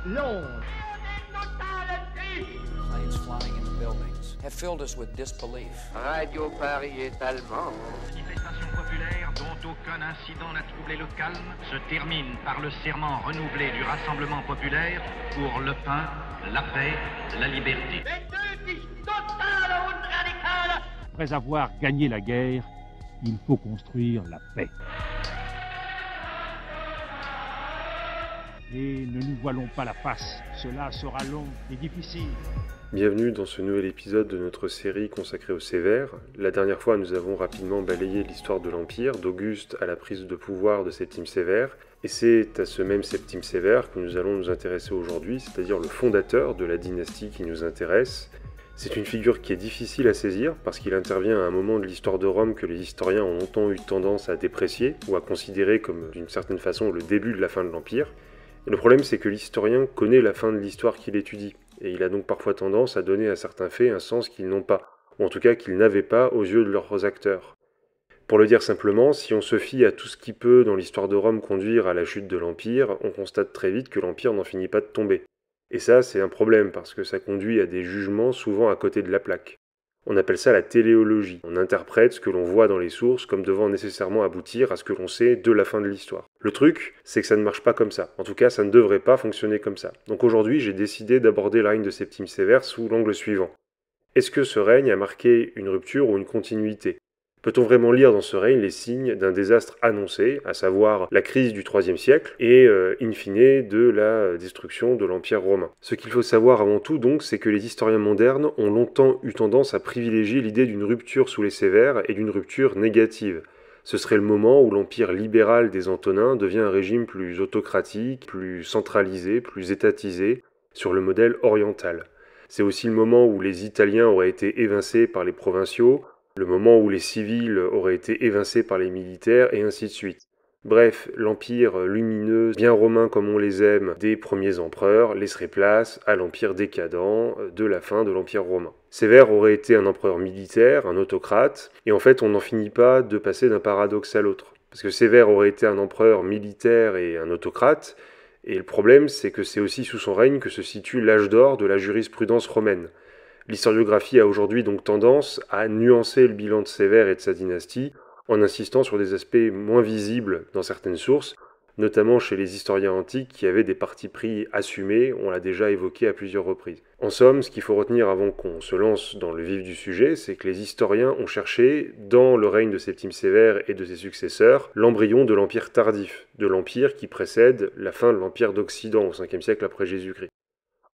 Londres. Planes flying into buildings have filled us with disbelief. Radio Paris est allemand. Manifestation populaire dont aucun incident n'a troublé le calme se termine par le serment renouvelé du Rassemblement populaire pour le pain, la paix, la liberté. Après avoir gagné la guerre, il faut construire la paix. Et ne nous voilons pas la face, cela sera long et difficile. Bienvenue dans ce nouvel épisode de notre série consacrée aux Sévères. La dernière fois, nous avons rapidement balayé l'histoire de l'Empire, d'Auguste à la prise de pouvoir de Septime Sévère. Et c'est à ce même Septime Sévère que nous allons nous intéresser aujourd'hui, c'est-à-dire le fondateur de la dynastie qui nous intéresse. C'est une figure qui est difficile à saisir parce qu'il intervient à un moment de l'histoire de Rome que les historiens ont longtemps eu tendance à déprécier ou à considérer comme d'une certaine façon le début de la fin de l'Empire. Et le problème, c'est que l'historien connaît la fin de l'histoire qu'il étudie, et il a donc parfois tendance à donner à certains faits un sens qu'ils n'ont pas, ou en tout cas qu'ils n'avaient pas aux yeux de leurs acteurs. Pour le dire simplement, si on se fie à tout ce qui peut dans l'histoire de Rome conduire à la chute de l'Empire, on constate très vite que l'Empire n'en finit pas de tomber. Et ça, c'est un problème, parce que ça conduit à des jugements souvent à côté de la plaque. On appelle ça la téléologie. On interprète ce que l'on voit dans les sources comme devant nécessairement aboutir à ce que l'on sait de la fin de l'histoire. Le truc, c'est que ça ne marche pas comme ça. En tout cas, ça ne devrait pas fonctionner comme ça. Donc aujourd'hui, j'ai décidé d'aborder le règne de Septime Sévère sous l'angle suivant. Est-ce que ce règne a marqué une rupture ou une continuité ? Peut-on vraiment lire dans ce règne les signes d'un désastre annoncé, à savoir la crise du IIIe siècle et, in fine, de la destruction de l'Empire romain ? Ce qu'il faut savoir avant tout, donc, c'est que les historiens modernes ont longtemps eu tendance à privilégier l'idée d'une rupture sous les Sévères et d'une rupture négative. Ce serait le moment où l'empire libéral des Antonins devient un régime plus autocratique, plus centralisé, plus étatisé, sur le modèle oriental. C'est aussi le moment où les Italiens auraient été évincés par les provinciaux, le moment où les civils auraient été évincés par les militaires, et ainsi de suite. Bref, l'empire lumineux, bien romain comme on les aime, des premiers empereurs, laisserait place à l'empire décadent de la fin de l'empire romain. Sévère aurait été un empereur militaire, un autocrate, et en fait on n'en finit pas de passer d'un paradoxe à l'autre. Parce que Sévère aurait été un empereur militaire et un autocrate, et le problème c'est que c'est aussi sous son règne que se situe l'âge d'or de la jurisprudence romaine. L'historiographie a aujourd'hui donc tendance à nuancer le bilan de Sévère et de sa dynastie en insistant sur des aspects moins visibles dans certaines sources, notamment chez les historiens antiques qui avaient des partis pris assumés, on l'a déjà évoqué à plusieurs reprises. En somme, ce qu'il faut retenir avant qu'on se lance dans le vif du sujet, c'est que les historiens ont cherché, dans le règne de Septime Sévère et de ses successeurs, l'embryon de l'empire tardif, de l'empire qui précède la fin de l'empire d'Occident au 5e siècle après Jésus-Christ.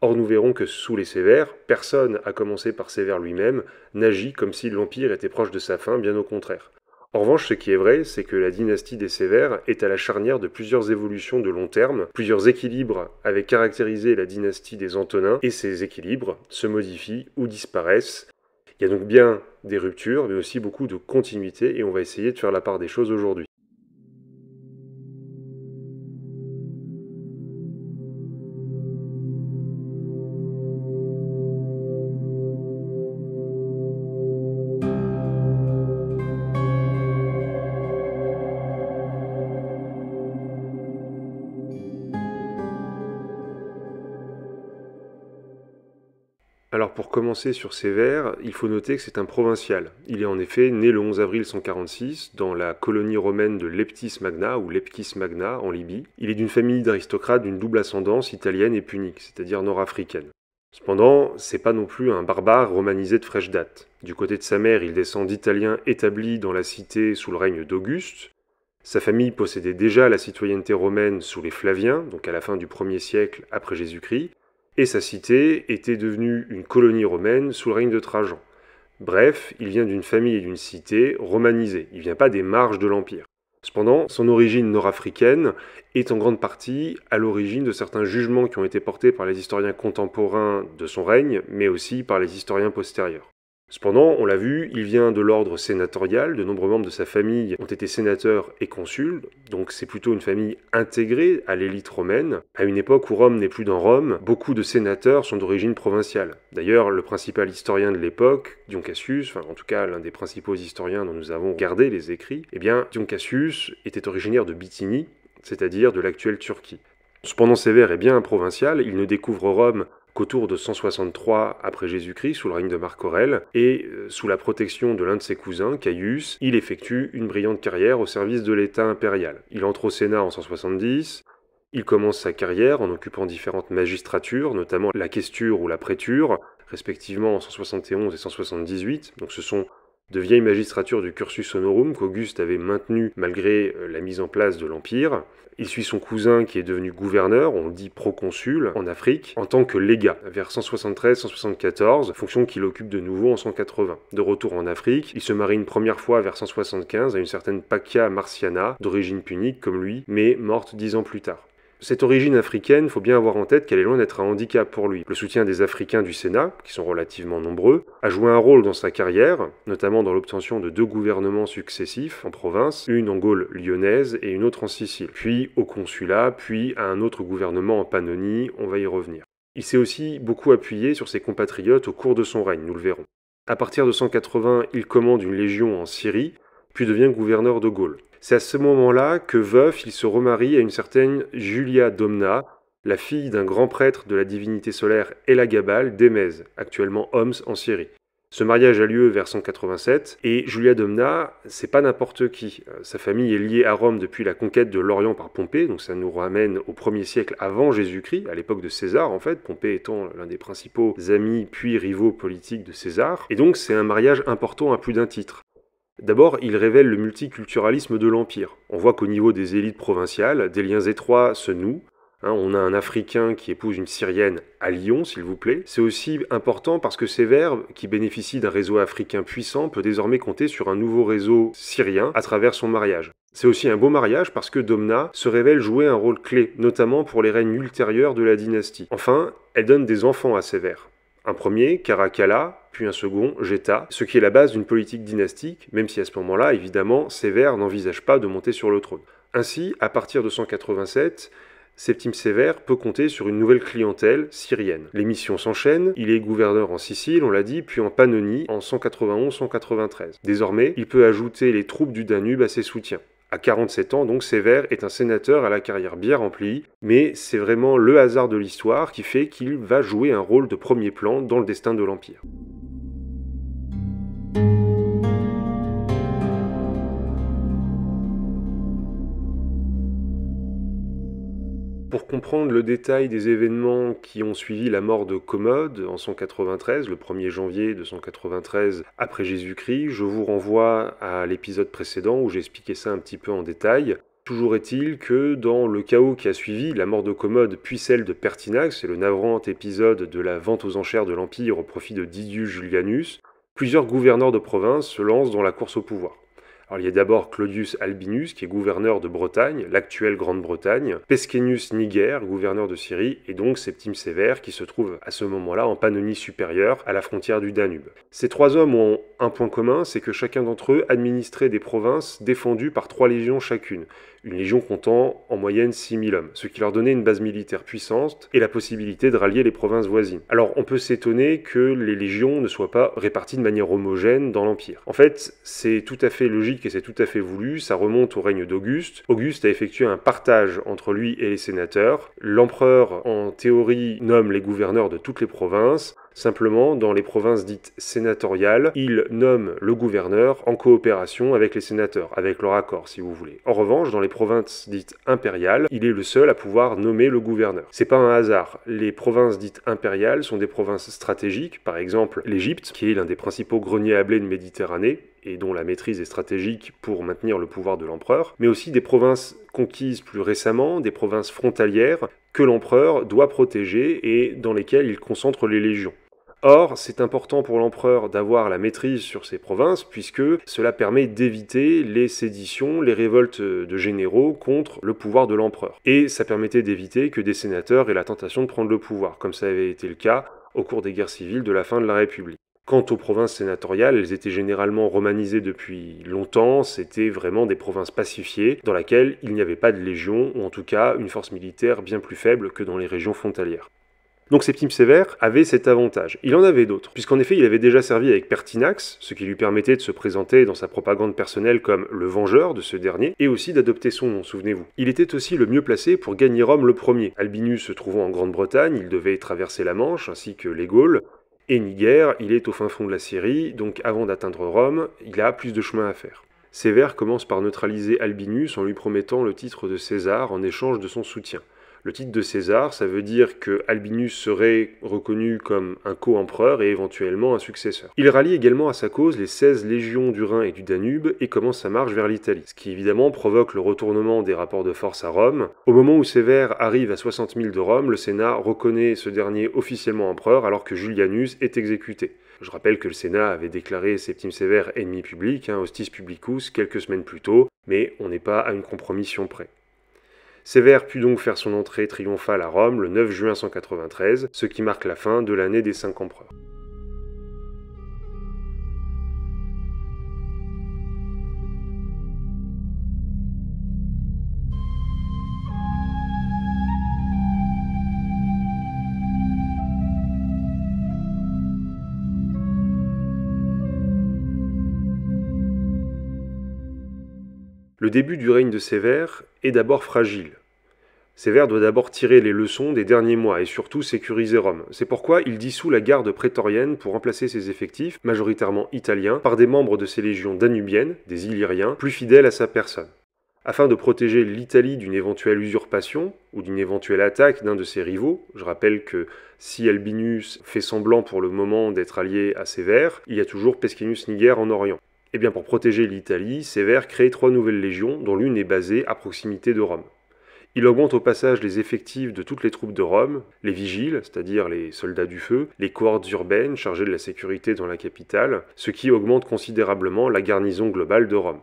Or nous verrons que sous les Sévères, personne, à commencer par Sévère lui-même, n'agit comme si l'Empire était proche de sa fin, bien au contraire. En revanche, ce qui est vrai, c'est que la dynastie des Sévères est à la charnière de plusieurs évolutions de long terme, plusieurs équilibres avaient caractérisé la dynastie des Antonins, et ces équilibres se modifient ou disparaissent. Il y a donc bien des ruptures, mais aussi beaucoup de continuité, et on va essayer de faire la part des choses aujourd'hui. Alors pour commencer sur Sévère, il faut noter que c'est un provincial. Il est en effet né le 11 avril 146 dans la colonie romaine de Leptis Magna ou Leptis Magna en Libye. Il est d'une famille d'aristocrates d'une double ascendance italienne et punique, c'est-à-dire nord-africaine. Cependant, c'est pas non plus un barbare romanisé de fraîche date. Du côté de sa mère, il descend d'Italiens établis dans la cité sous le règne d'Auguste. Sa famille possédait déjà la citoyenneté romaine sous les Flaviens, donc à la fin du 1er siècle après Jésus-Christ, et sa cité était devenue une colonie romaine sous le règne de Trajan. Bref, il vient d'une famille et d'une cité romanisées, il vient pas des marges de l'Empire. Cependant, son origine nord-africaine est en grande partie à l'origine de certains jugements qui ont été portés par les historiens contemporains de son règne, mais aussi par les historiens postérieurs. Cependant, on l'a vu, il vient de l'ordre sénatorial, de nombreux membres de sa famille ont été sénateurs et consuls, donc c'est plutôt une famille intégrée à l'élite romaine. À une époque où Rome n'est plus dans Rome, beaucoup de sénateurs sont d'origine provinciale. D'ailleurs, le principal historien de l'époque, Dion Cassius, en tout cas l'un des principaux historiens dont nous avons gardé les écrits, Dion Cassius était originaire de Bithynie, c'est-à-dire de l'actuelle Turquie. Cependant, Sévère est bien un provincial, il ne découvre Rome qu'autour de 163 après Jésus-Christ, sous le règne de Marc Aurèle, et sous la protection de l'un de ses cousins, Caius, il effectue une brillante carrière au service de l'État impérial. Il entre au Sénat en 170, il commence sa carrière en occupant différentes magistratures, notamment la questure ou la préture, respectivement en 171 et 178, donc ce sont de vieilles magistratures du cursus honorum qu'Auguste avait maintenues malgré la mise en place de l'Empire. Il suit son cousin qui est devenu gouverneur, on le dit proconsul, en Afrique, en tant que légat, vers 173-174, fonction qu'il occupe de nouveau en 180. De retour en Afrique, il se marie une première fois vers 175 à une certaine Pacchia Marciana, d'origine punique comme lui, mais morte 10 ans plus tard. Cette origine africaine, il faut bien avoir en tête qu'elle est loin d'être un handicap pour lui. Le soutien des Africains du Sénat, qui sont relativement nombreux, a joué un rôle dans sa carrière, notamment dans l'obtention de 2 gouvernements successifs en province, une en Gaule lyonnaise et une autre en Sicile, puis au consulat, puis à un autre gouvernement en Pannonie, on va y revenir. Il s'est aussi beaucoup appuyé sur ses compatriotes au cours de son règne, nous le verrons. À partir de 180, il commande une légion en Syrie, puis devient gouverneur de Gaule. C'est à ce moment-là que veuf, il se remarie à une certaine Julia Domna, la fille d'un grand prêtre de la divinité solaire Elagabal d'Émèse, actuellement Homs en Syrie. Ce mariage a lieu vers 187, et Julia Domna, c'est pas n'importe qui. Sa famille est liée à Rome depuis la conquête de l'Orient par Pompée, donc ça nous ramène au 1er siècle avant Jésus-Christ, à l'époque de César en fait, Pompée étant l'un des principaux amis puis rivaux politiques de César, et donc c'est un mariage important à plus d'un titre. D'abord, il révèle le multiculturalisme de l'Empire. On voit qu'au niveau des élites provinciales, des liens étroits se nouent. On a un Africain qui épouse une Syrienne à Lyon, s'il vous plaît. C'est aussi important parce que Sévère, qui bénéficie d'un réseau africain puissant, peut désormais compter sur un nouveau réseau syrien à travers son mariage. C'est aussi un beau mariage parce que Domna se révèle jouer un rôle clé, notamment pour les règnes ultérieurs de la dynastie. Enfin, elle donne des enfants à Sévère. Un premier, Caracalla, puis un second, Geta, ce qui est la base d'une politique dynastique, même si à ce moment-là, évidemment, Sévère n'envisage pas de monter sur le trône. Ainsi, à partir de 187, Septime Sévère peut compter sur une nouvelle clientèle syrienne. Les missions s'enchaînent, il est gouverneur en Sicile, on l'a dit, puis en Pannonie en 191-193. Désormais, il peut ajouter les troupes du Danube à ses soutiens. À 47 ans, donc, Sévère est un sénateur à la carrière bien remplie, mais c'est vraiment le hasard de l'histoire qui fait qu'il va jouer un rôle de premier plan dans le destin de l'Empire. Pour comprendre le détail des événements qui ont suivi la mort de Commode en 193, le 1er janvier de 193 après Jésus-Christ, je vous renvoie à l'épisode précédent où j'expliquais ça un petit peu en détail. Toujours est-il que dans le chaos qui a suivi la mort de Commode puis celle de Pertinax, c'est le navrant épisode de la vente aux enchères de l'Empire au profit de Didius Julianus, plusieurs gouverneurs de province se lancent dans la course au pouvoir. Alors, il y a d'abord Claudius Albinus, qui est gouverneur de Bretagne, l'actuelle Grande-Bretagne, Pescennius Niger, gouverneur de Syrie, et donc Septime Sévère, qui se trouve à ce moment-là en Pannonie supérieure, à la frontière du Danube. Ces 3 hommes ont un point commun, c'est que chacun d'entre eux administrait des provinces défendues par 3 légions chacune, une légion comptant en moyenne 6000 hommes, ce qui leur donnait une base militaire puissante et la possibilité de rallier les provinces voisines. Alors, on peut s'étonner que les légions ne soient pas réparties de manière homogène dans l'Empire. En fait, c'est tout à fait logique et c'est tout à fait voulu, ça remonte au règne d'Auguste. Auguste a effectué un partage entre lui et les sénateurs. L'empereur, en théorie, nomme les gouverneurs de toutes les provinces. Simplement, dans les provinces dites sénatoriales, il nomme le gouverneur en coopération avec les sénateurs, avec leur accord si vous voulez. En revanche, dans les provinces dites impériales, il est le seul à pouvoir nommer le gouverneur. C'est pas un hasard. Les provinces dites impériales sont des provinces stratégiques, par exemple l'Égypte, qui est l'un des principaux greniers à blé de Méditerranée, et dont la maîtrise est stratégique pour maintenir le pouvoir de l'empereur, mais aussi des provinces conquises plus récemment, des provinces frontalières que l'empereur doit protéger et dans lesquelles il concentre les légions. Or, c'est important pour l'empereur d'avoir la maîtrise sur ces provinces puisque cela permet d'éviter les séditions, les révoltes de généraux contre le pouvoir de l'empereur. Et ça permettait d'éviter que des sénateurs aient la tentation de prendre le pouvoir, comme ça avait été le cas au cours des guerres civiles de la fin de la République. Quant aux provinces sénatoriales, elles étaient généralement romanisées depuis longtemps, c'était vraiment des provinces pacifiées dans lesquelles il n'y avait pas de légion, ou en tout cas une force militaire bien plus faible que dans les régions frontalières. Donc Septime Sévère avait cet avantage. Il en avait d'autres, puisqu'en effet il avait déjà servi avec Pertinax, ce qui lui permettait de se présenter dans sa propagande personnelle comme le vengeur de ce dernier, et aussi d'adopter son nom, souvenez-vous. Il était aussi le mieux placé pour gagner Rome le premier. Albinus se trouvant en Grande-Bretagne, il devait traverser la Manche, ainsi que les Gaules, et Niger, il est au fin fond de la Syrie, donc avant d'atteindre Rome, il a plus de chemin à faire. Sévère commence par neutraliser Albinus en lui promettant le titre de César en échange de son soutien. Le titre de César, ça veut dire que Albinus serait reconnu comme un co-empereur et éventuellement un successeur. Il rallie également à sa cause les 16 légions du Rhin et du Danube et commence sa marche vers l'Italie, ce qui évidemment provoque le retournement des rapports de force à Rome. Au moment où Sévère arrive à 60 000 de Rome, le Sénat reconnaît ce dernier officiellement empereur alors que Julianus est exécuté. Je rappelle que le Sénat avait déclaré Septime Sévère ennemi public, hostis publicus, quelques semaines plus tôt, mais on n'est pas à une compromission près. Sévère put donc faire son entrée triomphale à Rome le 9 juin 193, ce qui marque la fin de l'année des 5 empereurs. Le début du règne de Sévère est d'abord fragile. Sévère doit d'abord tirer les leçons des derniers mois et surtout sécuriser Rome. C'est pourquoi il dissout la garde prétorienne pour remplacer ses effectifs, majoritairement italiens, par des membres de ses légions danubiennes, des Illyriens, plus fidèles à sa personne. Afin de protéger l'Italie d'une éventuelle usurpation ou d'une éventuelle attaque d'un de ses rivaux, je rappelle que si Albinus fait semblant pour le moment d'être allié à Sévère, il y a toujours Pescennius Niger en Orient. Et bien pour protéger l'Italie, Sévère crée 3 nouvelles légions, dont l'une est basée à proximité de Rome. Il augmente au passage les effectifs de toutes les troupes de Rome, les vigiles, c'est-à-dire les soldats du feu, les cohortes urbaines chargées de la sécurité dans la capitale, ce qui augmente considérablement la garnison globale de Rome.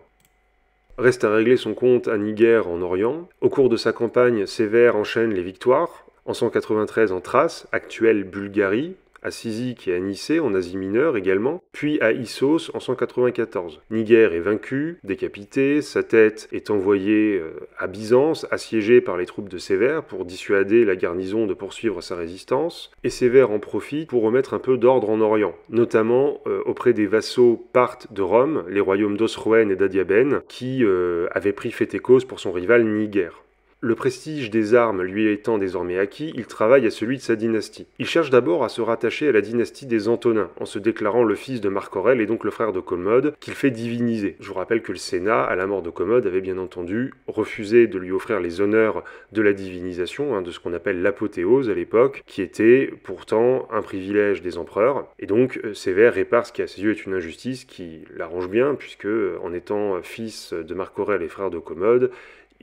Reste à régler son compte à Niger en Orient. Au cours de sa campagne, Sévère enchaîne les victoires, en 193 en Thrace, actuelle Bulgarie, à Cyzique et à Nicée en Asie mineure également, puis à Issos en 194. Niger est vaincu, décapité, sa tête est envoyée à Byzance, assiégée par les troupes de Sévère pour dissuader la garnison de poursuivre sa résistance, et Sévère en profite pour remettre un peu d'ordre en Orient, notamment auprès des vassaux parthes de Rome, les royaumes d'Osroène et d'Adiabène, qui avaient pris fait et cause pour son rival Niger. Le prestige des armes lui étant désormais acquis, il travaille à celui de sa dynastie. Il cherche d'abord à se rattacher à la dynastie des Antonins, en se déclarant le fils de Marc Aurèle et donc le frère de Commode, qu'il fait diviniser. Je vous rappelle que le Sénat, à la mort de Commode, avait bien entendu refusé de lui offrir les honneurs de la divinisation, de ce qu'on appelle l'apothéose à l'époque, qui était pourtant un privilège des empereurs. Et donc Sévère répare ce qui à ses yeux est une injustice qui l'arrange bien, puisque en étant fils de Marc Aurèle et frère de Commode,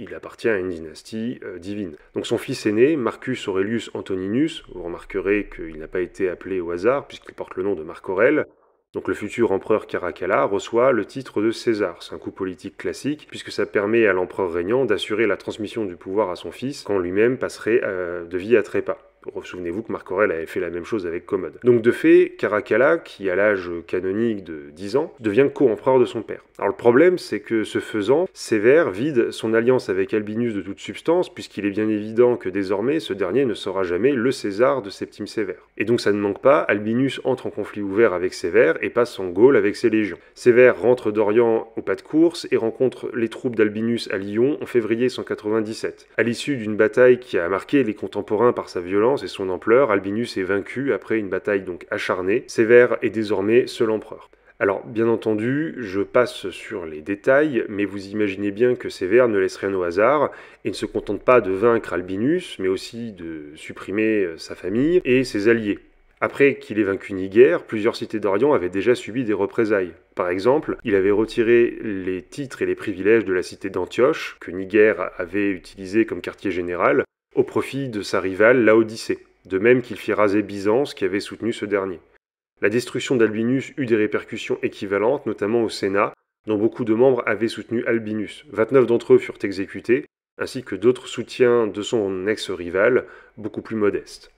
il appartient à une dynastie divine. Donc son fils aîné, Marcus Aurelius Antoninus, vous remarquerez qu'il n'a pas été appelé au hasard puisqu'il porte le nom de Marc Aurèle, donc le futur empereur Caracalla reçoit le titre de César. C'est un coup politique classique puisque ça permet à l'empereur régnant d'assurer la transmission du pouvoir à son fils quand lui-même passerait de vie à trépas. Souvenez-vous que Marc Aurèle avait fait la même chose avec Commode. Donc de fait, Caracalla, qui a l'âge canonique de 10 ans, devient co-empereur de son père. Alors le problème, c'est que ce faisant, Sévère vide son alliance avec Albinus de toute substance, puisqu'il est bien évident que désormais, ce dernier ne sera jamais le César de Septime Sévère. Et donc ça ne manque pas, Albinus entre en conflit ouvert avec Sévère et passe en Gaule avec ses légions. Sévère rentre d'Orient au pas de course et rencontre les troupes d'Albinus à Lyon en février 197. À l'issue d'une bataille qui a marqué les contemporains par sa violence et son ampleur, Albinus est vaincu après une bataille donc acharnée. Sévère est désormais seul empereur. Alors, bien entendu, je passe sur les détails, mais vous imaginez bien que Sévère ne laisse rien au hasard et ne se contente pas de vaincre Albinus, mais aussi de supprimer sa famille et ses alliés. Après qu'il ait vaincu Niger, plusieurs cités d'Orient avaient déjà subi des représailles. Par exemple, il avait retiré les titres et les privilèges de la cité d'Antioche, que Niger avait utilisé comme quartier général, au profit de sa rivale Laodicée, de même qu'il fit raser Byzance qui avait soutenu ce dernier. La destruction d'Albinus eut des répercussions équivalentes, notamment au Sénat, dont beaucoup de membres avaient soutenu Albinus. 29 d'entre eux furent exécutés, ainsi que d'autres soutiens de son ex-rival, beaucoup plus modestes.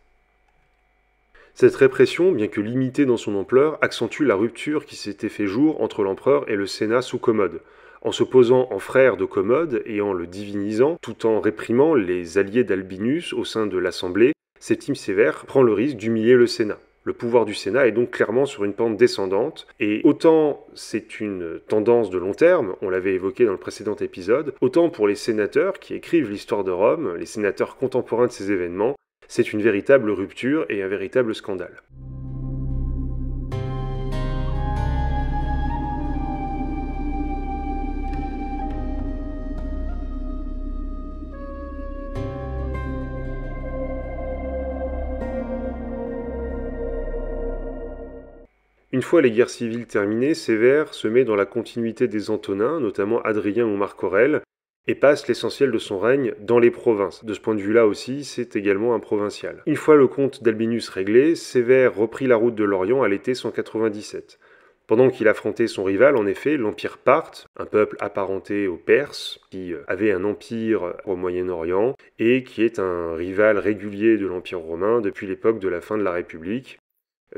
Cette répression, bien que limitée dans son ampleur, accentue la rupture qui s'était fait jour entre l'empereur et le Sénat sous Commode. En se posant en frère de Commode et en le divinisant, tout en réprimant les alliés d'Albinus au sein de l'Assemblée, Septime Sévère prend le risque d'humilier le Sénat. Le pouvoir du Sénat est donc clairement sur une pente descendante, et autant c'est une tendance de long terme, on l'avait évoqué dans le précédent épisode, autant pour les sénateurs qui écrivent l'histoire de Rome, les sénateurs contemporains de ces événements, c'est une véritable rupture et un véritable scandale. Une fois les guerres civiles terminées, Sévère se met dans la continuité des Antonins, notamment Adrien ou Marc Aurèle, et passe l'essentiel de son règne dans les provinces. De ce point de vue-là aussi, c'est également un provincial. Une fois le compte d'Albinus réglé, Sévère reprit la route de l'Orient à l'été 197. Pendant qu'il affrontait son rival, en effet, l'Empire parthe, un peuple apparenté aux Perses, qui avait un empire au Moyen-Orient, et qui est un rival régulier de l'Empire romain depuis l'époque de la fin de la République.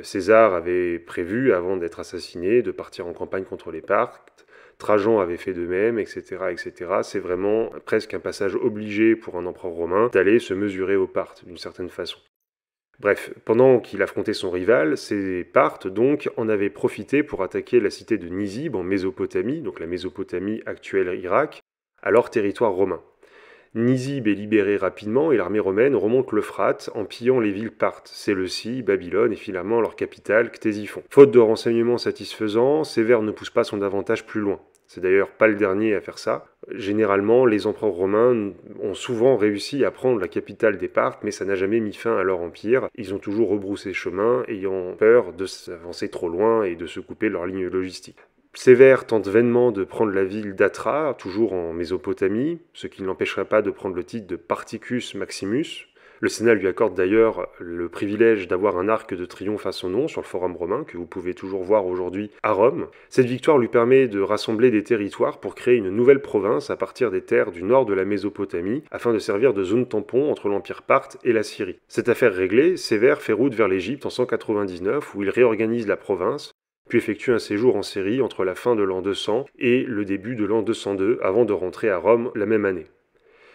César avait prévu, avant d'être assassiné, de partir en campagne contre les Parthes. Trajan avait fait de même, etc., etc. C'est vraiment presque un passage obligé pour un empereur romain d'aller se mesurer aux Parthes, d'une certaine façon. Bref, pendant qu'il affrontait son rival, ces Parthes, donc, en avaient profité pour attaquer la cité de Nizib en Mésopotamie, donc la Mésopotamie actuelle Irak, à leur territoire romain. Nizib est libéré rapidement et l'armée romaine remonte l'Euphrate en pillant les villes parthes, Séleucie, Babylone et finalement leur capitale, Ctésiphon. Faute de renseignements satisfaisants, Sévère ne pousse pas son avantage plus loin. C'est d'ailleurs pas le dernier à faire ça. Généralement, les empereurs romains ont souvent réussi à prendre la capitale des Parthes, mais ça n'a jamais mis fin à leur empire. Ils ont toujours rebroussé chemin, ayant peur de s'avancer trop loin et de se couper leur ligne logistique. Sévère tente vainement de prendre la ville d'Atra, toujours en Mésopotamie, ce qui ne l'empêcherait pas de prendre le titre de Particus Maximus. Le Sénat lui accorde d'ailleurs le privilège d'avoir un arc de triomphe à son nom sur le Forum romain, que vous pouvez toujours voir aujourd'hui à Rome. Cette victoire lui permet de rassembler des territoires pour créer une nouvelle province à partir des terres du nord de la Mésopotamie, afin de servir de zone tampon entre l'Empire parthe et la Syrie. Cette affaire réglée, Sévère fait route vers l'Égypte en 199, où il réorganise la province, puis effectue un séjour en Syrie entre la fin de l'an 200 et le début de l'an 202, avant de rentrer à Rome la même année.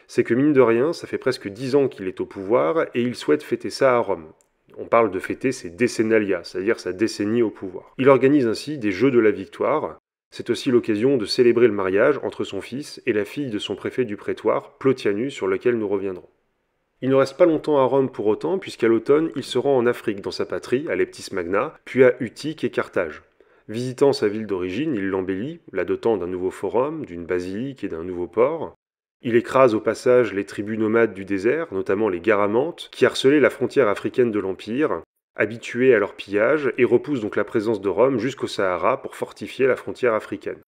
C'est que mine de rien, ça fait presque 10 ans qu'il est au pouvoir, et il souhaite fêter ça à Rome. On parle de fêter ses décennalia, c'est-à-dire sa décennie au pouvoir. Il organise ainsi des Jeux de la Victoire. C'est aussi l'occasion de célébrer le mariage entre son fils et la fille de son préfet du prétoire, Plotianus, sur lequel nous reviendrons. Il ne reste pas longtemps à Rome pour autant, puisqu'à l'automne, il se rend en Afrique, dans sa patrie, à Leptis Magna, puis à Utique et Carthage. Visitant sa ville d'origine, il l'embellit, la dotant d'un nouveau forum, d'une basilique et d'un nouveau port. Il écrase au passage les tribus nomades du désert, notamment les Garamantes, qui harcelaient la frontière africaine de l'Empire, habitués à leur pillage, et repousse donc la présence de Rome jusqu'au Sahara pour fortifier la frontière africaine.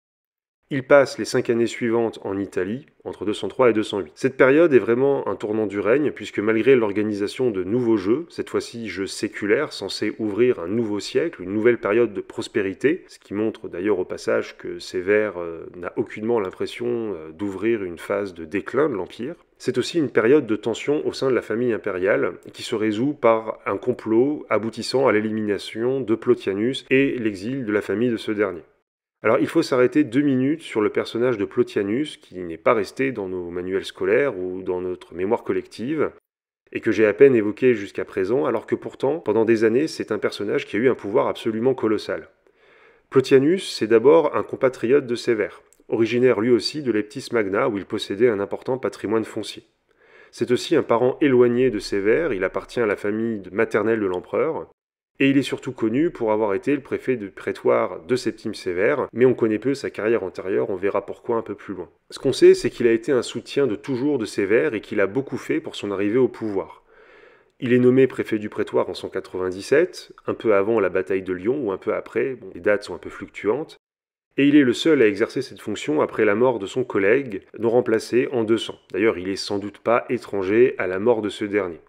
Il passe les 5 années suivantes en Italie, entre 203 et 208. Cette période est vraiment un tournant du règne, puisque malgré l'organisation de nouveaux jeux, cette fois-ci jeux séculaires, censés ouvrir un nouveau siècle, une nouvelle période de prospérité, ce qui montre d'ailleurs au passage que Sévère n'a aucunement l'impression d'ouvrir une phase de déclin de l'Empire, c'est aussi une période de tension au sein de la famille impériale, qui se résout par un complot aboutissant à l'élimination de Plotianus et l'exil de la famille de ce dernier. Alors il faut s'arrêter 2 minutes sur le personnage de Plotianus, qui n'est pas resté dans nos manuels scolaires ou dans notre mémoire collective, et que j'ai à peine évoqué jusqu'à présent, alors que pourtant, pendant des années, c'est un personnage qui a eu un pouvoir absolument colossal. Plotianus, c'est d'abord un compatriote de Sévère, originaire lui aussi de Leptis Magna, où il possédait un important patrimoine foncier. C'est aussi un parent éloigné de Sévère, il appartient à la famille maternelle de l'empereur, et il est surtout connu pour avoir été le préfet du prétoire de Septime Sévère, mais on connaît peu sa carrière antérieure, on verra pourquoi un peu plus loin. Ce qu'on sait, c'est qu'il a été un soutien de toujours de Sévère et qu'il a beaucoup fait pour son arrivée au pouvoir. Il est nommé préfet du prétoire en 197, un peu avant la bataille de Lyon ou un peu après, les dates sont un peu fluctuantes, et il est le seul à exercer cette fonction après la mort de son collègue, non remplacé en 200. D'ailleurs, il n'est sans doute pas étranger à la mort de ce dernier.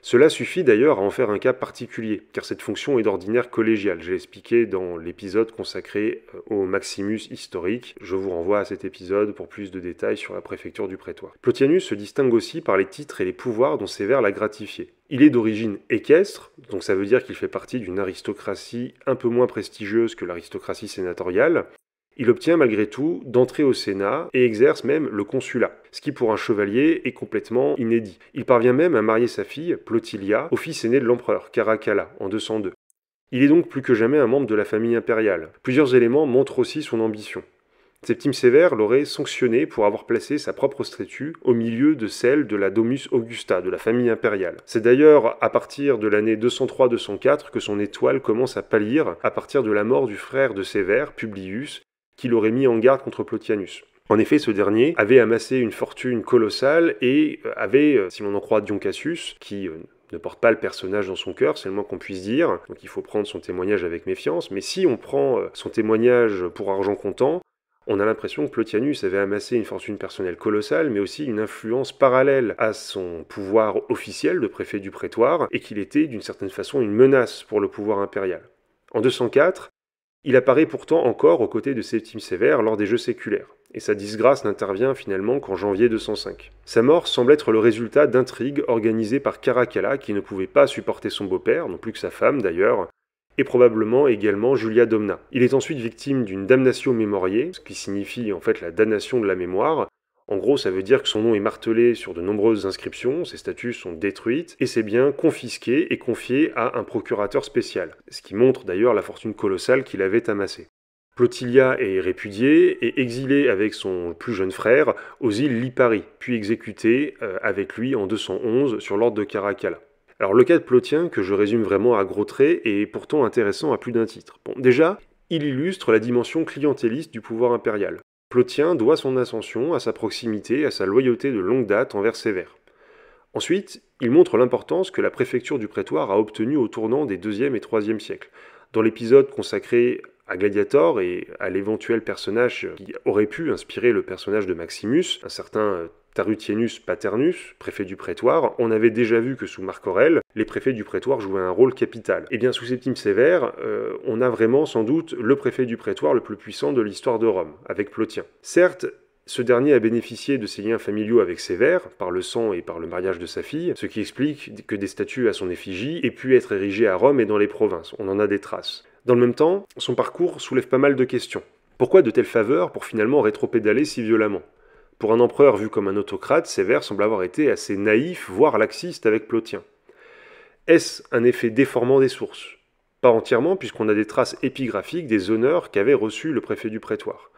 Cela suffit d'ailleurs à en faire un cas particulier, car cette fonction est d'ordinaire collégiale. J'ai expliqué dans l'épisode consacré au Maximus historique. Je vous renvoie à cet épisode pour plus de détails sur la préfecture du prétoire. Plotianus se distingue aussi par les titres et les pouvoirs dont Sévère l'a gratifié. Il est d'origine équestre, donc ça veut dire qu'il fait partie d'une aristocratie un peu moins prestigieuse que l'aristocratie sénatoriale. Il obtient malgré tout d'entrer au Sénat et exerce même le consulat, ce qui pour un chevalier est complètement inédit. Il parvient même à marier sa fille, Plotilia, au fils aîné de l'empereur, Caracalla, en 202. Il est donc plus que jamais un membre de la famille impériale. Plusieurs éléments montrent aussi son ambition. Septime Sévère l'aurait sanctionné pour avoir placé sa propre statue au milieu de celle de la Domus Augusta, de la famille impériale. C'est d'ailleurs à partir de l'année 203-204 que son étoile commence à pâlir à partir de la mort du frère de Sévère, Publius, qui l'aurait mis en garde contre Plotianus. En effet, ce dernier avait amassé une fortune colossale et avait, si l'on en croit Dion Cassius, qui ne porte pas le personnage dans son cœur, c'est le moins qu'on puisse dire, donc il faut prendre son témoignage avec méfiance, mais si on prend son témoignage pour argent comptant, on a l'impression que Plotianus avait amassé une fortune personnelle colossale, mais aussi une influence parallèle à son pouvoir officiel de préfet du prétoire, et qu'il était d'une certaine façon une menace pour le pouvoir impérial. En 204, il apparaît pourtant encore aux côtés de Septime Sévère lors des Jeux séculaires, et sa disgrâce n'intervient finalement qu'en janvier 205. Sa mort semble être le résultat d'intrigues organisées par Caracalla, qui ne pouvait pas supporter son beau-père, non plus que sa femme d'ailleurs, et probablement également Julia Domna. Il est ensuite victime d'une damnatio memoriae, ce qui signifie en fait la damnation de la mémoire. En gros, ça veut dire que son nom est martelé sur de nombreuses inscriptions, ses statues sont détruites, et ses biens confisqués et confiés à un procurateur spécial, ce qui montre d'ailleurs la fortune colossale qu'il avait amassée. Plotilia est répudiée et exilée avec son plus jeune frère aux îles Lipari, puis exécutée avec lui en 211 sur l'ordre de Caracalla. Alors le cas de Plotien, que je résume vraiment à gros traits, est pourtant intéressant à plus d'un titre. Bon, déjà, il illustre la dimension clientéliste du pouvoir impérial. Plotien doit son ascension à sa proximité, à sa loyauté de longue date envers Sévère. Ensuite, il montre l'importance que la préfecture du prétoire a obtenue au tournant des 2e et 3e siècles. Dans l'épisode consacré à Gladiator et à l'éventuel personnage qui aurait pu inspirer le personnage de Maximus, un certain Tarutienus Paternus, préfet du prétoire, on avait déjà vu que sous Marc Aurèle, les préfets du prétoire jouaient un rôle capital. Et bien sous Septime Sévère, on a vraiment sans doute le préfet du prétoire le plus puissant de l'histoire de Rome, avec Plotien. Certes, ce dernier a bénéficié de ses liens familiaux avec Sévère, par le sang et par le mariage de sa fille, ce qui explique que des statues à son effigie aient pu être érigées à Rome et dans les provinces, on en a des traces. Dans le même temps, son parcours soulève pas mal de questions. Pourquoi de telles faveurs pour finalement rétropédaler si violemment ? Pour un empereur vu comme un autocrate, Sévère semble avoir été assez naïf, voire laxiste avec Plotien. Est-ce un effet déformant des sources ? Pas entièrement, puisqu'on a des traces épigraphiques des honneurs qu'avait reçus le préfet du prétoire.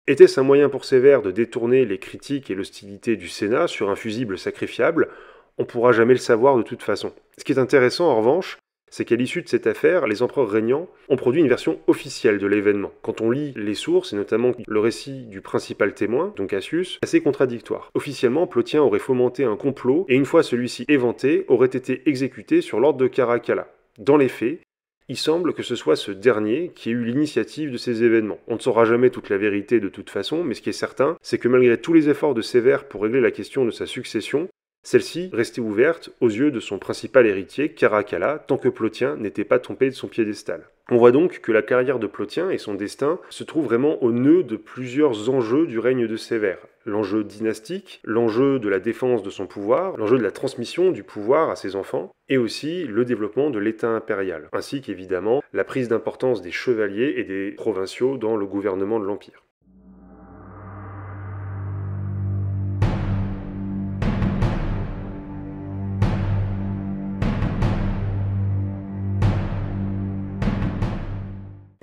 Était-ce un moyen pour Sévère de détourner les critiques et l'hostilité du Sénat sur un fusible sacrifiable ? On ne pourra jamais le savoir de toute façon. Ce qui est intéressant en revanche, c'est qu'à l'issue de cette affaire, les empereurs régnants ont produit une version officielle de l'événement. Quand on lit les sources, et notamment le récit du principal témoin, donc Cassius, assez contradictoire. Officiellement, Plotien aurait fomenté un complot, et une fois celui-ci éventé, aurait été exécuté sur l'ordre de Caracalla. Dans les faits, il semble que ce soit ce dernier qui ait eu l'initiative de ces événements. On ne saura jamais toute la vérité de toute façon, mais ce qui est certain, c'est que malgré tous les efforts de Sévère pour régler la question de sa succession, celle-ci restait ouverte aux yeux de son principal héritier, Caracalla, tant que Plotien n'était pas tombé de son piédestal. On voit donc que la carrière de Plotien et son destin se trouvent vraiment au nœud de plusieurs enjeux du règne de Sévère. L'enjeu dynastique, l'enjeu de la défense de son pouvoir, l'enjeu de la transmission du pouvoir à ses enfants, et aussi le développement de l'État impérial, ainsi qu'évidemment la prise d'importance des chevaliers et des provinciaux dans le gouvernement de l'Empire.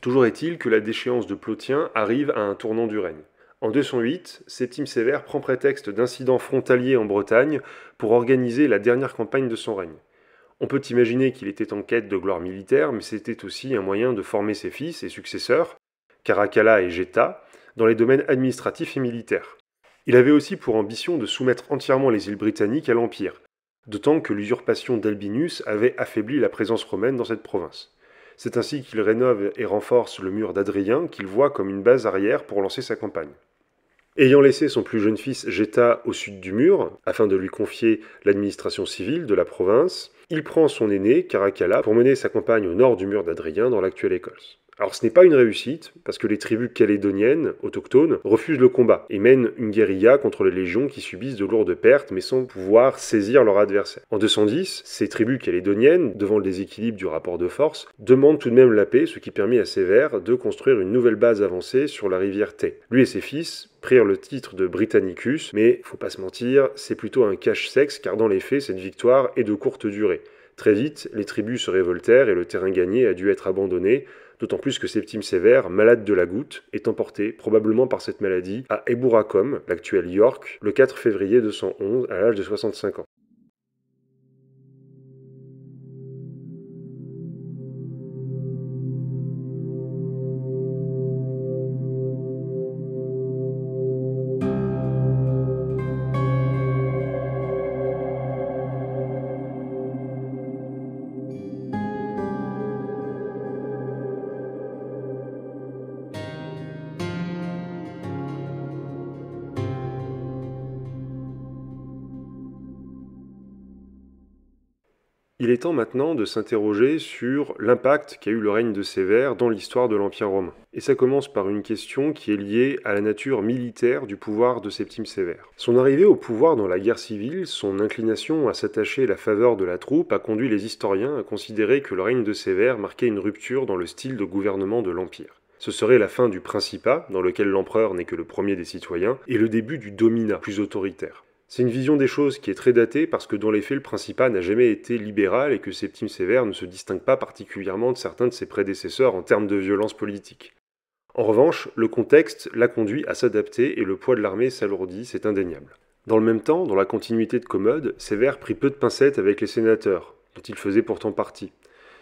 Toujours est-il que la déchéance de Plotien arrive à un tournant du règne. En 208, Septime Sévère prend prétexte d'incidents frontaliers en Bretagne pour organiser la dernière campagne de son règne. On peut imaginer qu'il était en quête de gloire militaire, mais c'était aussi un moyen de former ses fils et successeurs, Caracalla et Geta, dans les domaines administratifs et militaires. Il avait aussi pour ambition de soumettre entièrement les îles britanniques à l'Empire, d'autant que l'usurpation d'Albinus avait affaibli la présence romaine dans cette province. C'est ainsi qu'il rénove et renforce le mur d'Adrien, qu'il voit comme une base arrière pour lancer sa campagne. Ayant laissé son plus jeune fils Geta au sud du mur, afin de lui confier l'administration civile de la province, il prend son aîné, Caracalla, pour mener sa campagne au nord du mur d'Adrien dans l'actuelle Écosse. Alors ce n'est pas une réussite, parce que les tribus calédoniennes, autochtones, refusent le combat et mènent une guérilla contre les légions qui subissent de lourdes pertes mais sans pouvoir saisir leur adversaire. En 210, ces tribus calédoniennes, devant le déséquilibre du rapport de force, demandent tout de même la paix, ce qui permit à Sévère de construire une nouvelle base avancée sur la rivière Tay. Lui et ses fils prirent le titre de Britannicus, mais faut pas se mentir, c'est plutôt un cache-sexe car dans les faits, cette victoire est de courte durée. Très vite, les tribus se révoltèrent et le terrain gagné a dû être abandonné, d'autant plus que Septime Sévère, malade de la goutte, est emporté, probablement par cette maladie, à Eburacum, l'actuel York, le 4 février 211, à l'âge de 65 ans. Il est temps maintenant de s'interroger sur l'impact qu'a eu le règne de Sévère dans l'histoire de l'Empire romain. Et ça commence par une question qui est liée à la nature militaire du pouvoir de Septime Sévère. Son arrivée au pouvoir dans la guerre civile, son inclination à s'attacher la faveur de la troupe a conduit les historiens à considérer que le règne de Sévère marquait une rupture dans le style de gouvernement de l'Empire. Ce serait la fin du principat, dans lequel l'empereur n'est que le premier des citoyens, et le début du dominat, plus autoritaire. C'est une vision des choses qui est très datée parce que dans les faits, le Principat n'a jamais été libéral et que Septime Sévère ne se distingue pas particulièrement de certains de ses prédécesseurs en termes de violence politique. En revanche, le contexte l'a conduit à s'adapter et le poids de l'armée s'alourdit, c'est indéniable. Dans le même temps, dans la continuité de Commode, Sévère prit peu de pincettes avec les sénateurs, dont il faisait pourtant partie.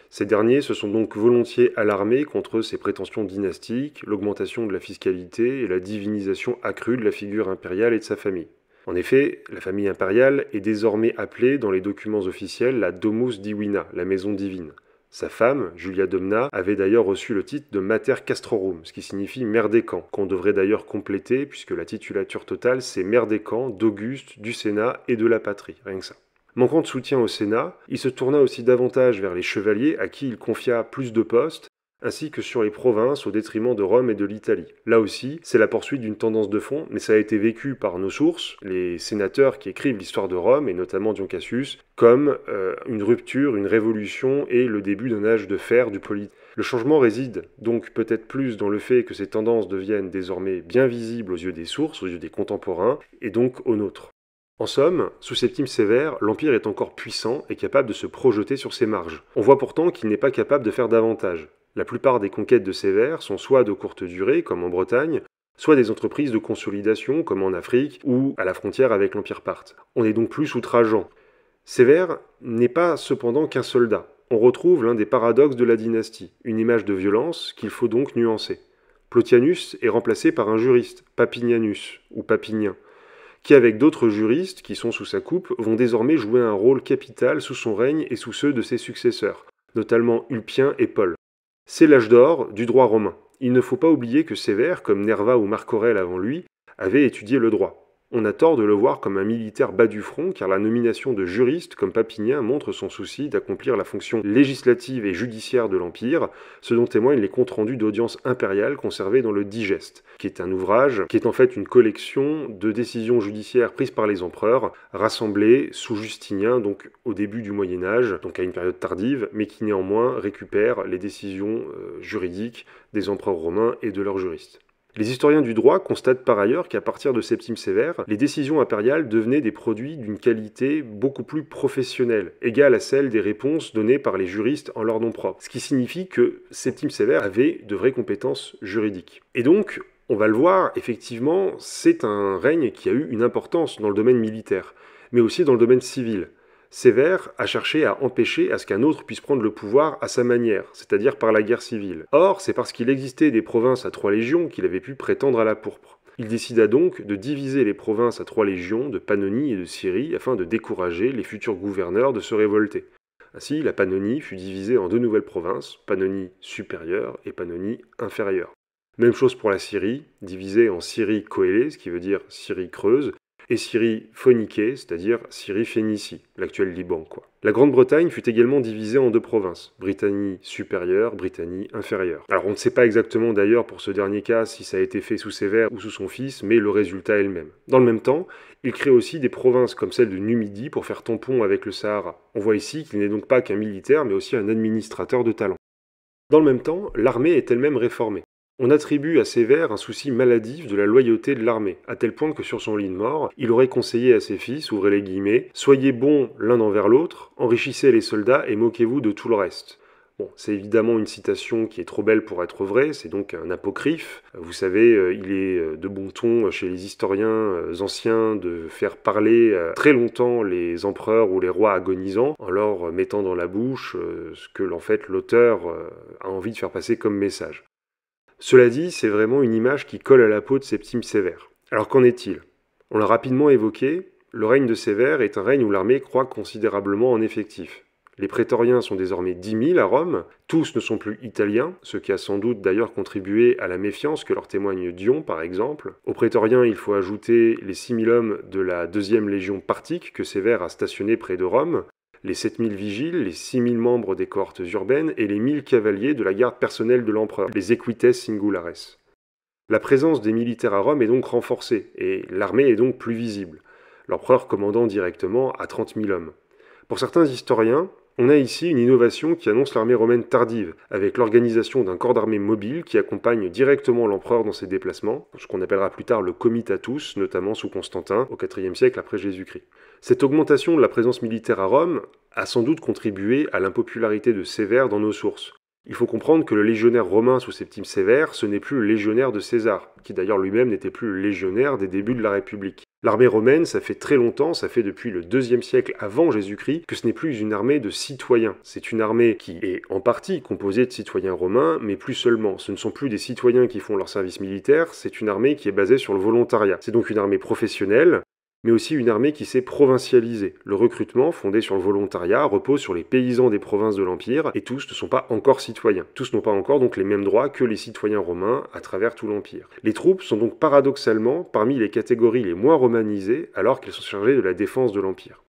Ces derniers se sont donc volontiers alarmés contre ses prétentions dynastiques, l'augmentation de la fiscalité et la divinisation accrue de la figure impériale et de sa famille. En effet, la famille impériale est désormais appelée dans les documents officiels la Domus Divina, la maison divine. Sa femme, Julia Domna, avait d'ailleurs reçu le titre de Mater Castrorum, ce qui signifie mère des camps, qu'on devrait d'ailleurs compléter puisque la titulature totale c'est mère des camps, d'Auguste, du Sénat et de la patrie, rien que ça. Manquant de soutien au Sénat, il se tourna aussi davantage vers les chevaliers à qui il confia plus de postes, ainsi que sur les provinces au détriment de Rome et de l'Italie. Là aussi, c'est la poursuite d'une tendance de fond, mais ça a été vécu par nos sources, les sénateurs qui écrivent l'histoire de Rome, et notamment Dion Cassius, comme une rupture, une révolution et le début d'un âge de fer du politique. Le changement réside donc peut-être plus dans le fait que ces tendances deviennent désormais bien visibles aux yeux des sources, aux yeux des contemporains, et donc aux nôtres. En somme, sous Septime Sévère, l'Empire est encore puissant et capable de se projeter sur ses marges. On voit pourtant qu'il n'est pas capable de faire davantage. La plupart des conquêtes de Sévère sont soit de courte durée, comme en Bretagne, soit des entreprises de consolidation, comme en Afrique, ou à la frontière avec l'Empire parthe. On est donc plus sous Trajan. Sévère n'est pas cependant qu'un soldat. On retrouve l'un des paradoxes de la dynastie, une image de violence qu'il faut donc nuancer. Plotianus est remplacé par un juriste, Papinianus, ou Papinien, qui avec d'autres juristes qui sont sous sa coupe vont désormais jouer un rôle capital sous son règne et sous ceux de ses successeurs, notamment Ulpien et Paul. C'est l'âge d'or du droit romain. Il ne faut pas oublier que Sévère, comme Nerva ou Marc Aurèle avant lui, avait étudié le droit. On a tort de le voir comme un militaire bas du front, car la nomination de juriste comme Papinien montre son souci d'accomplir la fonction législative et judiciaire de l'Empire, ce dont témoignent les comptes rendus d'audience impériale conservés dans le Digeste, qui est un ouvrage qui est en fait une collection de décisions judiciaires prises par les empereurs, rassemblées sous Justinien, donc au début du Moyen-Âge, donc à une période tardive, mais qui néanmoins récupère les décisions juridiques des empereurs romains et de leurs juristes. Les historiens du droit constatent par ailleurs qu'à partir de Septime Sévère, les décisions impériales devenaient des produits d'une qualité beaucoup plus professionnelle, égale à celle des réponses données par les juristes en leur nom propre, ce qui signifie que Septime Sévère avait de vraies compétences juridiques. Et donc, on va le voir, effectivement, c'est un règne qui a eu une importance dans le domaine militaire, mais aussi dans le domaine civil. Sévère a cherché à empêcher à ce qu'un autre puisse prendre le pouvoir à sa manière, c'est-à-dire par la guerre civile. Or, c'est parce qu'il existait des provinces à 3 légions qu'il avait pu prétendre à la pourpre. Il décida donc de diviser les provinces à 3 légions de Pannonie et de Syrie afin de décourager les futurs gouverneurs de se révolter. Ainsi, la Pannonie fut divisée en 2 nouvelles provinces, Pannonie supérieure et Pannonie inférieure. Même chose pour la Syrie, divisée en Syrie coélée, ce qui veut dire Syrie creuse, et Syrie phoniquée, c'est-à-dire Syrie-Phénicie, l'actuel Liban, quoi. La Grande-Bretagne fut également divisée en deux provinces, Britannie supérieure, Britannie inférieure. Alors on ne sait pas exactement d'ailleurs pour ce dernier cas si ça a été fait sous Sévère ou sous son fils, mais le résultat est le même. Dans le même temps, il crée aussi des provinces comme celle de Numidie pour faire tampon avec le Sahara. On voit ici qu'il n'est donc pas qu'un militaire, mais aussi un administrateur de talent. Dans le même temps, l'armée est elle-même réformée. On attribue à Sévère un souci maladif de la loyauté de l'armée, à tel point que sur son lit de mort, il aurait conseillé à ses fils, ouvrez les guillemets, « Soyez bons l'un envers l'autre, enrichissez les soldats et moquez-vous de tout le reste ». Bon, c'est évidemment une citation qui est trop belle pour être vraie, c'est donc un apocryphe. Vous savez, il est de bon ton chez les historiens anciens de faire parler très longtemps les empereurs ou les rois agonisants, en leur mettant dans la bouche ce que en fait l'auteur a envie de faire passer comme message. Cela dit, c'est vraiment une image qui colle à la peau de Septime Sévère. Alors qu'en est-il? On l'a rapidement évoqué, le règne de Sévère est un règne où l'armée croît considérablement en effectif. Les prétoriens sont désormais 10 000 à Rome, tous ne sont plus italiens, ce qui a sans doute d'ailleurs contribué à la méfiance que leur témoigne Dion par exemple. Aux prétoriens, il faut ajouter les 6 000 hommes de la 2e légion parthique que Sévère a stationné près de Rome, les 7 000 vigiles, les 6 000 membres des cohortes urbaines et les 1 000 cavaliers de la garde personnelle de l'empereur, les equites singulares. La présence des militaires à Rome est donc renforcée, et l'armée est donc plus visible, l'empereur commandant directement à 30 000 hommes. Pour certains historiens, on a ici une innovation qui annonce l'armée romaine tardive, avec l'organisation d'un corps d'armée mobile qui accompagne directement l'empereur dans ses déplacements, ce qu'on appellera plus tard le comitatus, notamment sous Constantin, au IVe siècle après Jésus-Christ. Cette augmentation de la présence militaire à Rome a sans doute contribué à l'impopularité de Sévère dans nos sources. Il faut comprendre que le légionnaire romain sous Septime Sévère, ce n'est plus le légionnaire de César, qui d'ailleurs lui-même n'était plus le légionnaire des débuts de la République. L'armée romaine, ça fait très longtemps, ça fait depuis le IIe siècle avant Jésus-Christ, que ce n'est plus une armée de citoyens. C'est une armée qui est en partie composée de citoyens romains, mais plus seulement. Ce ne sont plus des citoyens qui font leur service militaire, c'est une armée qui est basée sur le volontariat. C'est donc une armée professionnelle, mais aussi une armée qui s'est provincialisée. Le recrutement, fondé sur le volontariat, repose sur les paysans des provinces de l'Empire, et tous ne sont pas encore citoyens. Tous n'ont pas encore donc les mêmes droits que les citoyens romains à travers tout l'Empire. Les troupes sont donc paradoxalement parmi les catégories les moins romanisées, alors qu'elles sont chargées de la défense de l'Empire.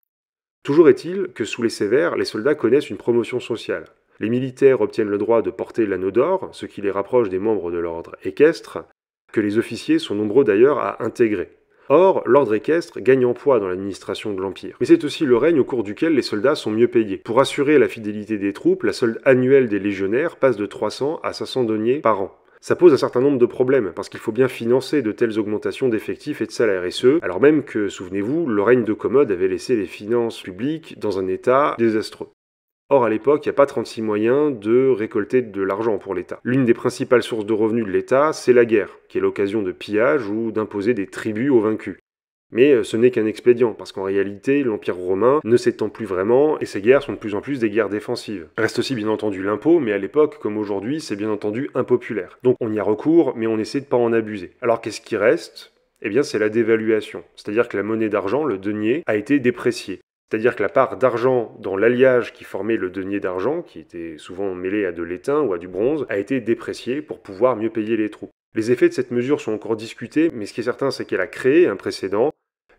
Toujours est-il que sous les Sévères, les soldats connaissent une promotion sociale. Les militaires obtiennent le droit de porter l'anneau d'or, ce qui les rapproche des membres de l'ordre équestre, que les officiers sont nombreux d'ailleurs à intégrer. Or, l'ordre équestre gagne en poids dans l'administration de l'Empire. Mais c'est aussi le règne au cours duquel les soldats sont mieux payés. Pour assurer la fidélité des troupes, la solde annuelle des légionnaires passe de 300 à 500 deniers par an. Ça pose un certain nombre de problèmes, parce qu'il faut bien financer de telles augmentations d'effectifs et de salaires, et ce, alors même que, souvenez-vous, le règne de Commode avait laissé les finances publiques dans un état désastreux. Or, à l'époque, il n'y a pas 36 moyens de récolter de l'argent pour l'État. L'une des principales sources de revenus de l'État, c'est la guerre, qui est l'occasion de pillage ou d'imposer des tributs aux vaincus. Mais ce n'est qu'un expédient, parce qu'en réalité, l'Empire romain ne s'étend plus vraiment, et ces guerres sont de plus en plus des guerres défensives. Reste aussi bien entendu l'impôt, mais à l'époque, comme aujourd'hui, c'est bien entendu impopulaire. Donc on y a recours, mais on essaie de ne pas en abuser. Alors qu'est-ce qui reste? Eh bien c'est la dévaluation, c'est-à-dire que la monnaie d'argent, le denier, a été dépréciée. C'est-à-dire que la part d'argent dans l'alliage qui formait le denier d'argent, qui était souvent mêlé à de l'étain ou à du bronze, a été dépréciée pour pouvoir mieux payer les troupes. Les effets de cette mesure sont encore discutés, mais ce qui est certain, c'est qu'elle a créé un précédent.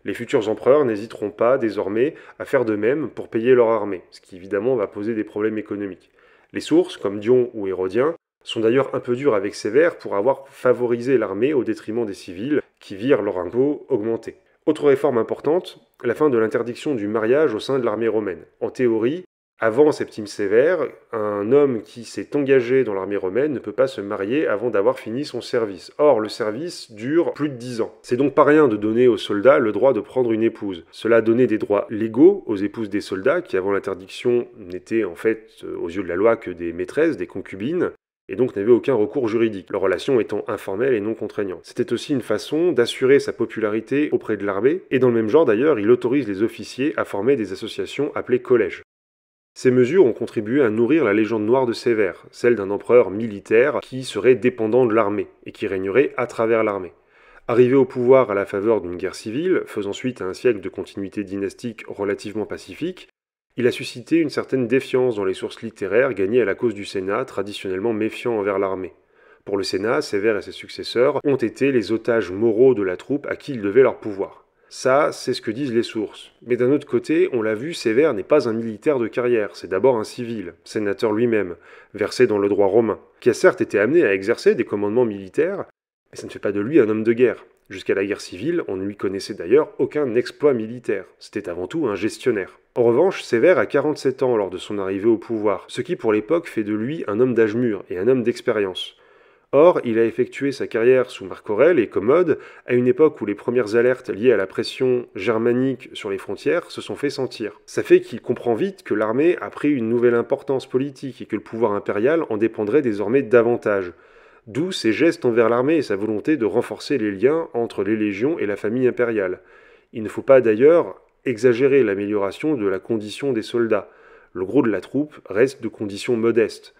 Les futurs empereurs n'hésiteront pas, désormais, à faire de même pour payer leur armée, ce qui évidemment va poser des problèmes économiques. Les sources, comme Dion ou Hérodien, sont d'ailleurs un peu dures avec Sévère pour avoir favorisé l'armée au détriment des civils, qui virent leur impôt augmenter. Autre réforme importante, la fin de l'interdiction du mariage au sein de l'armée romaine. En théorie, avant Septime Sévère, un homme qui s'est engagé dans l'armée romaine ne peut pas se marier avant d'avoir fini son service. Or, le service dure plus de 10 ans. C'est donc pas rien de donner aux soldats le droit de prendre une épouse. Cela donnait des droits légaux aux épouses des soldats, qui avant l'interdiction n'étaient en fait, aux yeux de la loi, que des maîtresses, des concubines, et donc n'avait aucun recours juridique, leur relation étant informelle et non contraignante. C'était aussi une façon d'assurer sa popularité auprès de l'armée, et dans le même genre d'ailleurs, il autorise les officiers à former des associations appelées collèges. Ces mesures ont contribué à nourrir la légende noire de Sévère, celle d'un empereur militaire qui serait dépendant de l'armée, et qui régnerait à travers l'armée. Arrivé au pouvoir à la faveur d'une guerre civile, faisant suite à un siècle de continuité dynastique relativement pacifique, il a suscité une certaine défiance dans les sources littéraires gagnées à la cause du Sénat, traditionnellement méfiant envers l'armée. Pour le Sénat, Sévère et ses successeurs ont été les otages moraux de la troupe à qui ils devaient leur pouvoir. Ça, c'est ce que disent les sources. Mais d'un autre côté, on l'a vu, Sévère n'est pas un militaire de carrière, c'est d'abord un civil, sénateur lui-même, versé dans le droit romain, qui a certes été amené à exercer des commandements militaires, mais ça ne fait pas de lui un homme de guerre. Jusqu'à la guerre civile, on ne lui connaissait d'ailleurs aucun exploit militaire. C'était avant tout un gestionnaire. En revanche, Sévère a 47 ans lors de son arrivée au pouvoir, ce qui pour l'époque fait de lui un homme d'âge mûr et un homme d'expérience. Or, il a effectué sa carrière sous Marc Aurèle et Commode à une époque où les premières alertes liées à la pression germanique sur les frontières se sont fait sentir. Ça fait qu'il comprend vite que l'armée a pris une nouvelle importance politique et que le pouvoir impérial en dépendrait désormais davantage. D'où ses gestes envers l'armée et sa volonté de renforcer les liens entre les légions et la famille impériale. Il ne faut pas d'ailleurs exagérer l'amélioration de la condition des soldats. Le gros de la troupe reste de conditions modestes.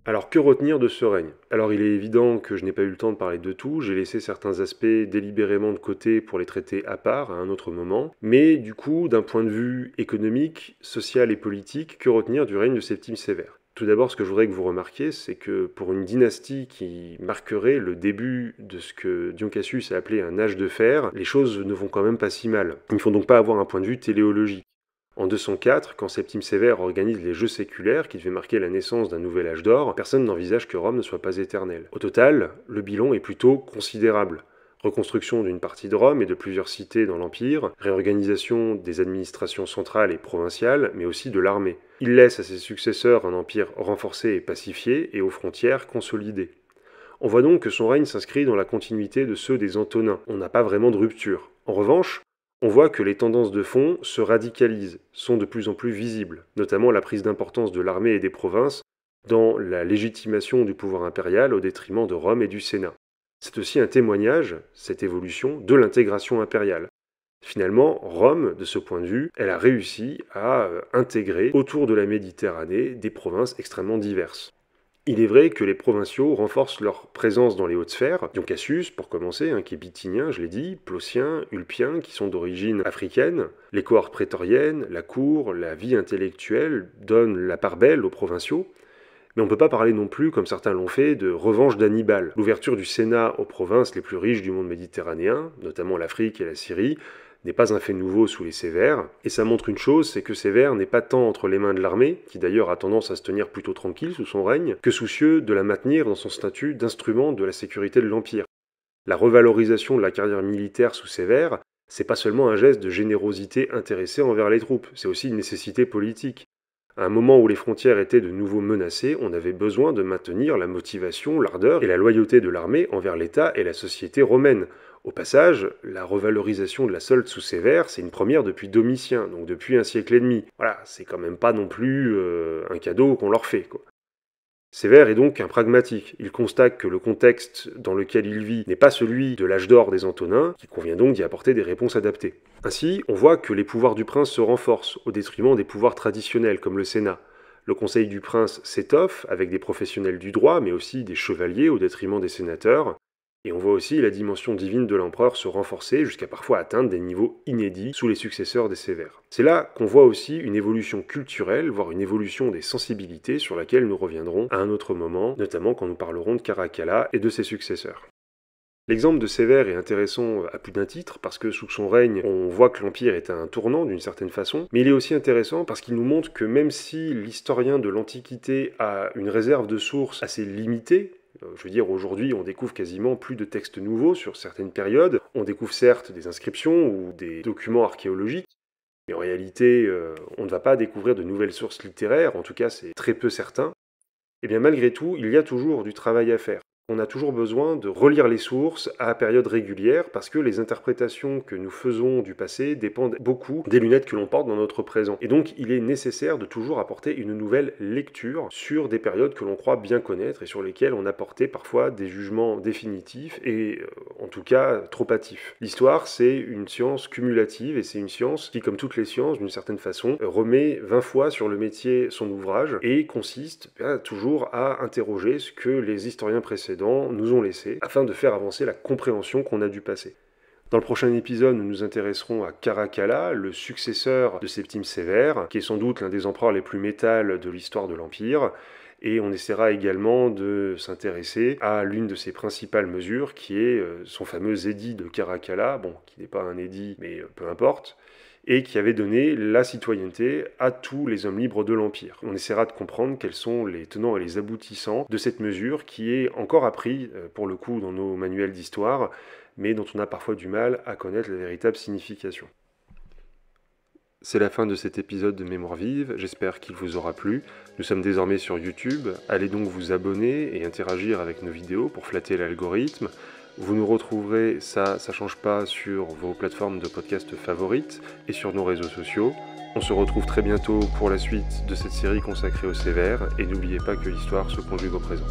Alors que retenir de ce règne? Alors il est évident que je n'ai pas eu le temps de parler de tout, j'ai laissé certains aspects délibérément de côté pour les traiter à part à un autre moment, mais du coup, d'un point de vue économique, social et politique, que retenir du règne de Septime Sévère? Tout d'abord, ce que je voudrais que vous remarquiez, c'est que pour une dynastie qui marquerait le début de ce que Dion Cassius a appelé un âge de fer, les choses ne vont quand même pas si mal. Il ne faut donc pas avoir un point de vue téléologique. En 204, quand Septime Sévère organise les Jeux séculaires qui devaient marquer la naissance d'un nouvel âge d'or, personne n'envisage que Rome ne soit pas éternelle. Au total, le bilan est plutôt considérable. Reconstruction d'une partie de Rome et de plusieurs cités dans l'Empire, réorganisation des administrations centrales et provinciales, mais aussi de l'armée. Il laisse à ses successeurs un empire renforcé et pacifié et aux frontières consolidées. On voit donc que son règne s'inscrit dans la continuité de ceux des Antonins. On n'a pas vraiment de rupture. En revanche, on voit que les tendances de fond se radicalisent, sont de plus en plus visibles, notamment la prise d'importance de l'armée et des provinces dans la légitimation du pouvoir impérial au détriment de Rome et du Sénat. C'est aussi un témoignage, cette évolution, de l'intégration impériale. Finalement, Rome, de ce point de vue, elle a réussi à intégrer autour de la Méditerranée des provinces extrêmement diverses. Il est vrai que les provinciaux renforcent leur présence dans les hautes sphères. Dion Cassius, pour commencer, qui est bithynien, je l'ai dit, Plossien, Ulpien, qui sont d'origine africaine. Les cohortes prétoriennes, la cour, la vie intellectuelle donnent la part belle aux provinciaux. Mais on ne peut pas parler non plus, comme certains l'ont fait, de revanche d'Hannibal. L'ouverture du Sénat aux provinces les plus riches du monde méditerranéen, notamment l'Afrique et la Syrie, n'est pas un fait nouveau sous les Sévères, et ça montre une chose, c'est que Sévère n'est pas tant entre les mains de l'armée, qui d'ailleurs a tendance à se tenir plutôt tranquille sous son règne, que soucieux de la maintenir dans son statut d'instrument de la sécurité de l'Empire. La revalorisation de la carrière militaire sous Sévère, c'est pas seulement un geste de générosité intéressée envers les troupes, c'est aussi une nécessité politique. À un moment où les frontières étaient de nouveau menacées, on avait besoin de maintenir la motivation, l'ardeur et la loyauté de l'armée envers l'État et la société romaine. Au passage, la revalorisation de la solde sous Sévère, c'est une première depuis Domitien, donc depuis un siècle et demi. Voilà, c'est quand même pas non plus un cadeau qu'on leur fait, quoi. Sévère est donc un pragmatique. Il constate que le contexte dans lequel il vit n'est pas celui de l'âge d'or des Antonins, qu'il convient donc d'y apporter des réponses adaptées. Ainsi, on voit que les pouvoirs du prince se renforcent, au détriment des pouvoirs traditionnels, comme le Sénat. Le conseil du prince s'étoffe, avec des professionnels du droit, mais aussi des chevaliers, au détriment des sénateurs. Et on voit aussi la dimension divine de l'empereur se renforcer jusqu'à parfois atteindre des niveaux inédits sous les successeurs des Sévères. C'est là qu'on voit aussi une évolution culturelle, voire une évolution des sensibilités sur laquelle nous reviendrons à un autre moment, notamment quand nous parlerons de Caracalla et de ses successeurs. L'exemple de Sévère est intéressant à plus d'un titre, parce que sous son règne, on voit que l'Empire est à un tournant d'une certaine façon, mais il est aussi intéressant parce qu'il nous montre que même si l'historien de l'Antiquité a une réserve de sources assez limitée, je veux dire, aujourd'hui, on découvre quasiment plus de textes nouveaux sur certaines périodes. On découvre certes des inscriptions ou des documents archéologiques, mais en réalité, on ne va pas découvrir de nouvelles sources littéraires, en tout cas c'est très peu certain. Et bien malgré tout, il y a toujours du travail à faire. On a toujours besoin de relire les sources à période régulière parce que les interprétations que nous faisons du passé dépendent beaucoup des lunettes que l'on porte dans notre présent. Et donc il est nécessaire de toujours apporter une nouvelle lecture sur des périodes que l'on croit bien connaître et sur lesquelles on a porté parfois des jugements définitifs et en tout cas trop hâtifs. L'histoire, c'est une science cumulative et c'est une science qui, comme toutes les sciences, d'une certaine façon, remet 20 fois sur le métier son ouvrage et consiste toujours à interroger ce que les historiens précédents nous ont laissé, afin de faire avancer la compréhension qu'on a du passé. Dans le prochain épisode, nous nous intéresserons à Caracalla, le successeur de Septime Sévère, qui est sans doute l'un des empereurs les plus métal de l'histoire de l'Empire, et on essaiera également de s'intéresser à l'une de ses principales mesures, qui est son fameux édit de Caracalla, qui n'est pas un édit, mais peu importe, et qui avait donné la citoyenneté à tous les hommes libres de l'Empire. On essaiera de comprendre quels sont les tenants et les aboutissants de cette mesure qui est encore appris, pour le coup, dans nos manuels d'histoire, mais dont on a parfois du mal à connaître la véritable signification. C'est la fin de cet épisode de Mémoire vive, j'espère qu'il vous aura plu. Nous sommes désormais sur YouTube, allez donc vous abonner et interagir avec nos vidéos pour flatter l'algorithme. Vous nous retrouverez, ça change pas, sur vos plateformes de podcast favorites et sur nos réseaux sociaux. On se retrouve très bientôt pour la suite de cette série consacrée aux Sévères et n'oubliez pas que l'histoire se conjugue au présent.